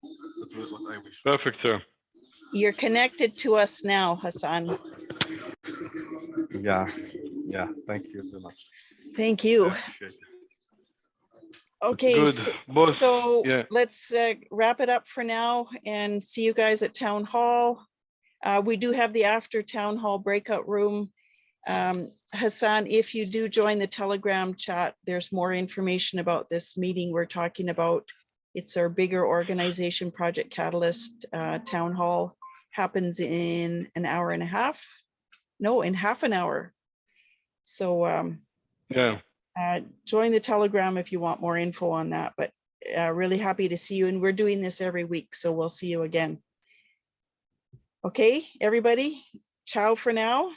That's what I wish. Perfect, sir. You're connected to us now, Hassan. Yeah. Thank you so much. Thank you. Okay, good. So yeah. Let's wrap it up for now and see you guys at town hall. We do have the after town hall breakout room. Hassan, if you do join the Telegram chat, there's more information about this meeting we're talking about. It's our bigger organization, Project Catalyst town hall. Happens in an hour and a half. No, in half an hour. So join the Telegram if you want more info on that, but really happy to see you. And we're doing this every week, so we'll see you again. Okay, everybody, ciao for now.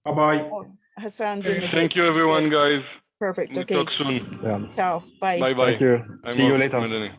Bye-bye. Oh, Hassan's in the Thank you, everyone, guys. Perfect. We'll Okay. talk soon. Ciao. Bye. Thank you. See you later. Melanie.